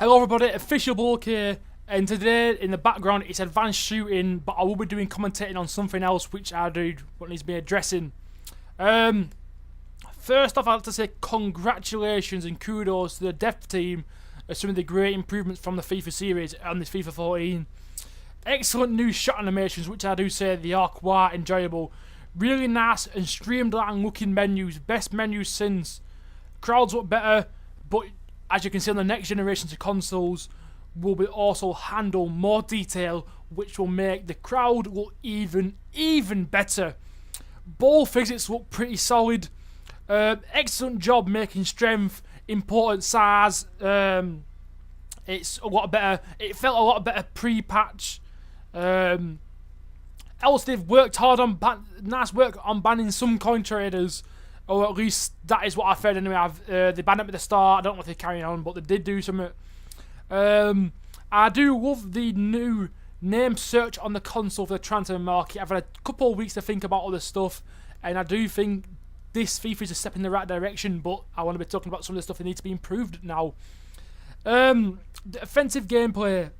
Hello everybody, Official Bulk here, and today in the background it's advanced shooting, but I will be doing commentating on something else which I do what needs to be addressing. First off, I have to say congratulations and kudos to the dev team for some of the great improvements from the FIFA series on this FIFA 14. Excellent new shot animations, which I do say they are quite enjoyable. Really nice and streamlined looking menus, best menus since. Crowds look better, but as you can see on the next generations of consoles, will be also handle more detail, which will make the crowd look even better. Ball physics look pretty solid. Excellent job making strength important size. It's a lot better. It felt a lot better pre-patch. Else they've worked hard on nice work on banning some coin traders. Or at least that is what I've heard anyway. They banned it at the start. I don't know if they're carrying on, but they did do something. I do love the new name search on the console for the transfer market. I've had a couple of weeks to think about all this stuff, and I do think this FIFA is a step in the right direction, but I want to be talking about some of the stuff that needs to be improved now. The offensive gameplay.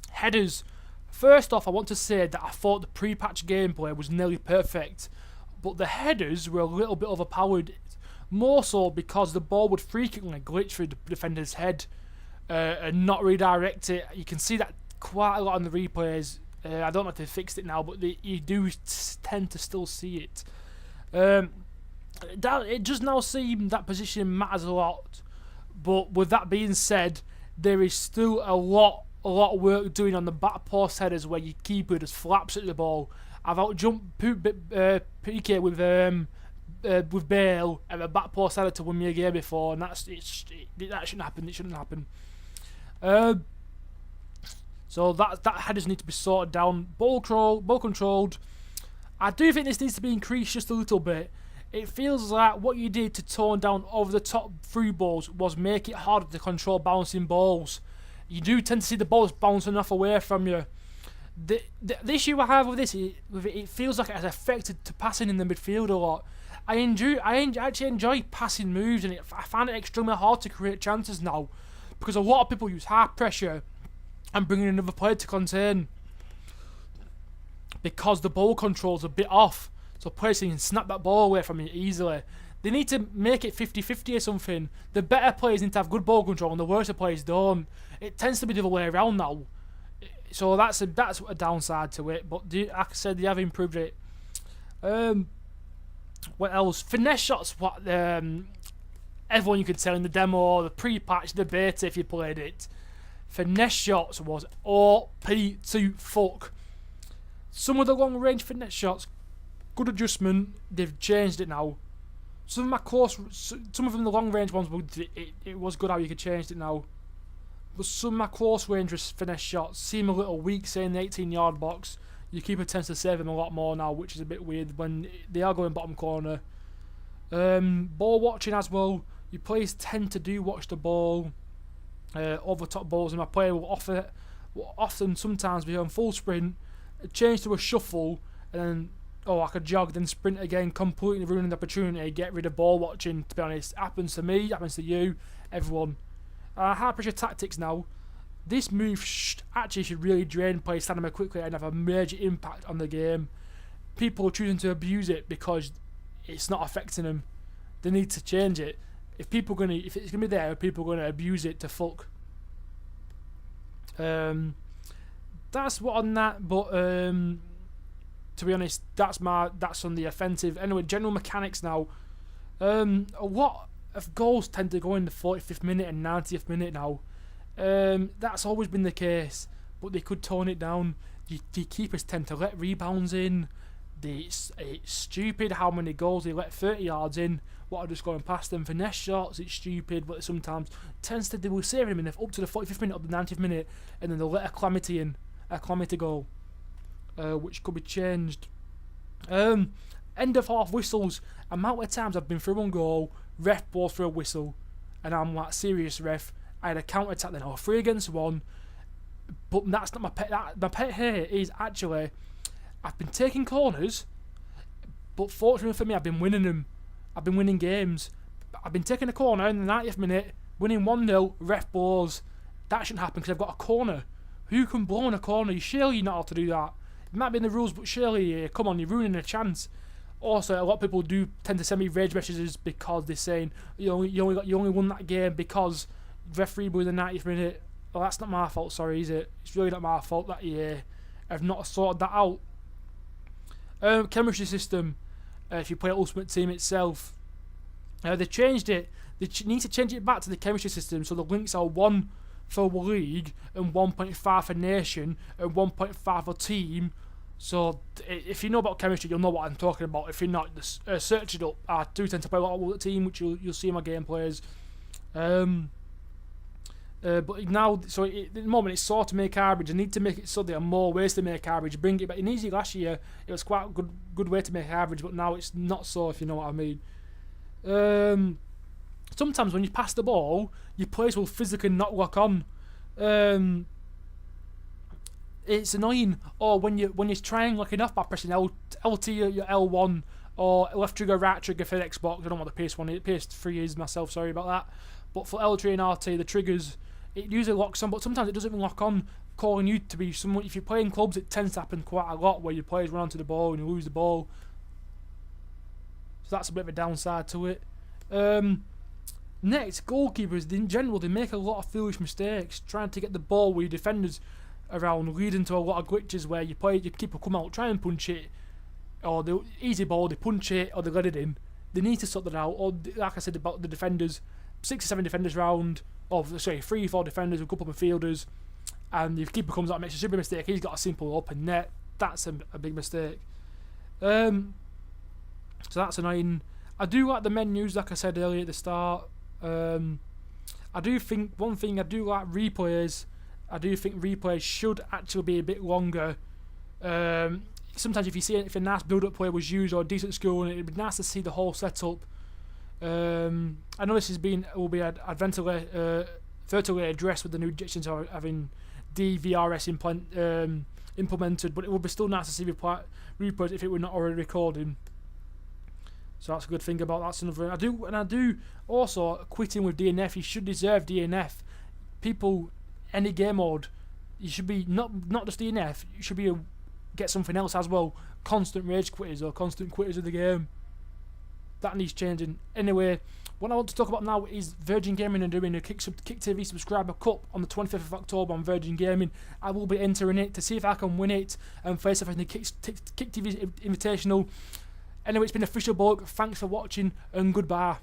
Headers. First off, I want to say that I thought the pre-patch gameplay was nearly perfect, but the headers were a little bit overpowered, more so because the ball would frequently glitch through the defender's head and not redirect it. You can see that quite a lot on the replays. I don't know if they fixed it now, but you do tend to still see it. It does now seem that position matters a lot, but with that being said, there is still a lot of work doing on the back post headers where your keeper just flaps at the ball. I've outjumped PK with Bale at the back post header to win me a game before, and that shouldn't happen. It shouldn't happen. So that headers need to be sorted down. Ball controlled. I do think this needs to be increased just a little bit. It feels like what you did to tone down over the top through balls was make it harder to control bouncing balls. You do tend to see the balls bouncing off away from you. The issue I have with this, it feels like it has affected to passing in the midfield a lot. I actually enjoy passing moves, and I find it extremely hard to create chances now because a lot of people use high pressure and bring in another player to contain because the ball control's a bit off, so players can snap that ball away from you easily. They need to make it 50-50 or something. The better players need to have good ball control and the worse players don't. It tends to be the other way around now. So that's a downside to it, but like I said, they have improved it. What else? Finesse shots, what everyone you could tell in the demo, the pre-patch, the beta if you played it. Finesse shots was OP to fuck. Some of the long range finesse shots, good adjustment, they've changed it now. Some of them the long range ones, it was good how you could change it now. But some of my close range finesse shots seem a little weak, say in the 18-yard box. Your keeper tends to save them a lot more now, which is a bit weird when they are going bottom corner. Ball watching as well. Your players tend to do watch the ball over top balls, and my player will often sometimes be on full sprint, change to a shuffle, and then I could jog, then sprint again, completely ruining the opportunity, get rid of ball watching. To be honest, happens to me, happens to you, everyone. High pressure tactics now. This move actually should really drain players' stamina quickly and have a major impact on the game. People are choosing to abuse it because it's not affecting them. They need to change it. If it's gonna be there, people are gonna abuse it to fuck. That's what on that. But to be honest, that's on the offensive. Anyway, general mechanics now. A lot of goals tend to go in the 45th minute and 90th minute now. That's always been the case, but they could tone it down. The keepers tend to let rebounds in. It's stupid how many goals they let 30 yards in. What are just going past them? Finesse shots, it's stupid, but sometimes they will save them up to the 45th minute, up to the 90th minute, and then they'll let a calamity in, a calamity goal, which could be changed. End of half whistles. Amount of times I've been through one goal, ref blows for a whistle, and I'm like, serious ref. I had a counter attack then, 3 against 1. But that's not my pet. My pet here is actually, I've been taking corners, but fortunately for me, I've been winning them. I've been winning games. I've been taking a corner in the 90th minute, winning 1-0, ref blows. That shouldn't happen because I've got a corner. Who can blow in a corner? Surely you're not allowed to do that. It might be in the rules, but surely, come on, you're ruining a chance. Also, a lot of people do tend to send me rage messages because they're saying you only won that game because referee blew the 90th minute. Well, that's not my fault, sorry, is it? It's really not my fault that you have not sorted that out. Chemistry system, if you play Ultimate Team itself, they changed it. They need to change it back to the chemistry system so the links are 1 for league and 1.5 for nation and 1.5 for team. So if you know about chemistry, you'll know what I'm talking about. If you're not, search it up. I do tend to play a lot of Ultimate Team, which you'll see in my gameplays. But now, so at the moment it's sort of make average. I need to make it so there are more ways to make average. Bring it back. In Easy last year, it was quite a good way to make average, but now it's not so, if you know what I mean. Sometimes when you pass the ball, your players will physically not lock on. It's annoying. Or when you're trying locking off by pressing LT or your L1 or left trigger, right trigger for the Xbox. I don't know what the PS1 is. PS3 is myself. Sorry about that. But for L3 and RT, the triggers, it usually locks on, but sometimes it doesn't even lock on, calling you to be someone. If you're playing clubs, it tends to happen quite a lot where your players run onto the ball and you lose the ball. So that's a bit of a downside to it. Next, goalkeepers, in general, they make a lot of foolish mistakes trying to get the ball with your defenders around, leading to a lot of glitches where your keeper come out, try and punch it, or the easy ball, they punch it, or they let it in. They need to sort that out. Or, like I said about the defenders, 6 or 7 defenders round, or sorry, 3 or 4 defenders, a couple of midfielders, and if keeper comes out and makes a stupid mistake, he's got a simple open net. That's a big mistake. So that's annoying. I do like the menus, like I said earlier at the start. I do think one thing I do like replays. I do think replays should actually be a bit longer. Sometimes if a nice build-up play was used or a decent score, and it'd be nice to see the whole setup. I know this will be virtually addressed with the new additions of having DVRS implemented, but it would be still nice to see replays if it were not already recording. So that's a good thing about that's another. I do also quitting with DNF. You should deserve DNF. People, any game mode, you should be not just DNF. You should be get something else as well. Constant rage quitters or constant quitters of the game. That needs changing. Anyway, what I want to talk about now is Virgin Gaming are doing a Kick TV subscriber cup on the 25th of October on Virgin Gaming. I will be entering it to see if I can win it and face off in the Kick TV Invitational. Anyway, it's been official, bloke. Thanks for watching and goodbye.